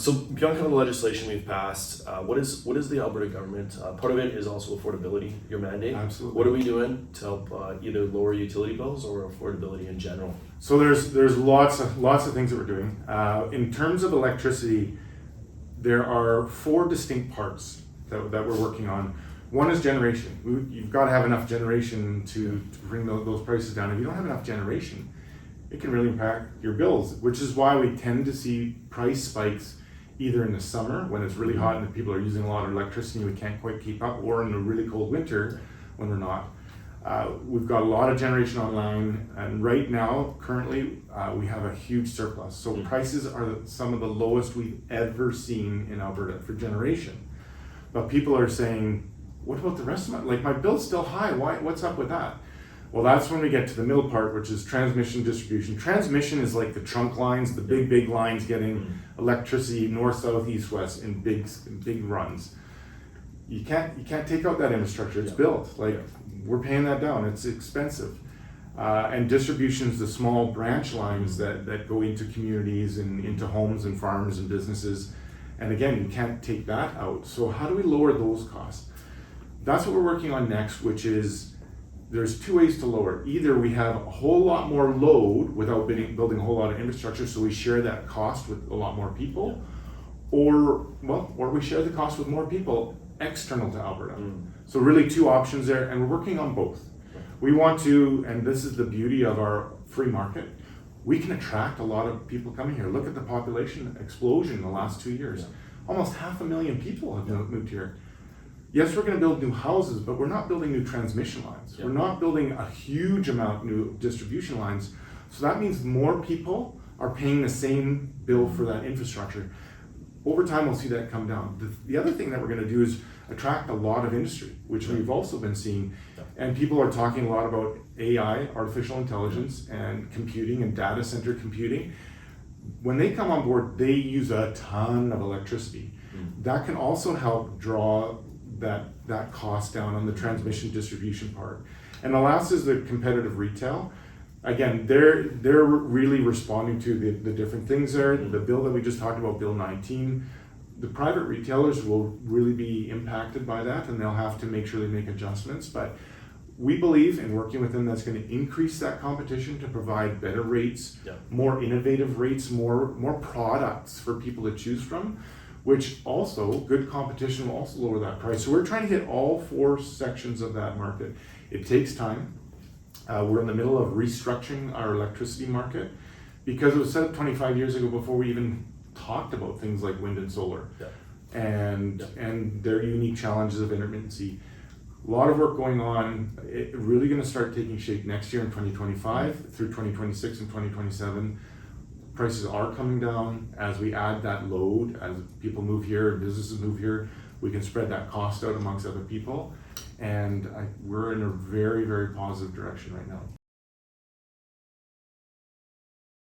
So beyond kind of the legislation we've passed, what is the Alberta government? Part of it is also affordability, your mandate. Absolutely. What are we doing to help either lower utility bills or affordability in general? So there's lots of things that we're doing. In terms of electricity, there are 4 distinct parts that we're working on. One is generation. You've got to have enough generation to bring those prices down. If you don't have enough generation, it can really impact your bills, which is why we tend to see price spikes either in the summer when it's really hot and people are using a lot of electricity and we can't quite keep up, or in a really cold winter when we're not. We've got a lot of generation online, and right now, currently, we have a huge surplus. So prices are some of the lowest we've ever seen in Alberta for generation. But people are saying, what about the rest of my bill's still high, what's up with that? Well, that's when we get to the middle part, which is transmission distribution. Transmission is like the trunk lines, the big lines getting electricity north, south, east, west in big runs. You can't take out that infrastructure. It's built. We're paying that down. It's expensive. And distribution is the small branch lines that go into communities and into homes and farms and businesses. And again, you can't take that out. So how do we lower those costs? That's what we're working on next, which is there's 2 ways to lower it. Either we have a whole lot more load without building a whole lot of infrastructure, so we share that cost with a lot more people, or we share the cost with more people external to Alberta. So really 2 options there, and we're working on both. We want to, and this is the beauty of our free market, we can attract a lot of people coming here. Look at the population explosion in the last 2 years. Almost 500,000 people have moved here. Yes, we're going to build new houses, but we're not building new transmission lines. We're not building a huge amount of new distribution lines. So that means more people are paying the same bill for that infrastructure. Over time, we'll see that come down. The other thing that we're going to do is attract a lot of industry, which we've also been seeing. And people are talking a lot about AI, artificial intelligence, and computing and data center computing. When they come on board, they use a ton of electricity. That can also help draw that cost down on the transmission distribution part. And the last is the competitive retail. Again, they're really responding to the different things there. The bill that we just talked about, Bill 19, the private retailers will really be impacted by that, and they'll have to make sure they make adjustments. But we believe in working with them that's going to increase that competition to provide better rates, more innovative rates, more products for people to choose from, which also, good competition will also lower that price. So we're trying to hit all 4 sections of that market. It takes time. We're in the middle of restructuring our electricity market because it was set up 25 years ago before we even talked about things like wind and solar and their unique challenges of intermittency. A lot of work going on. It's really going to start taking shape next year in 2025 through 2026 and 2027. Prices are coming down as we add that load, as people move here and businesses move here. We can spread that cost out amongst other people, and we're in a very, very positive direction right now.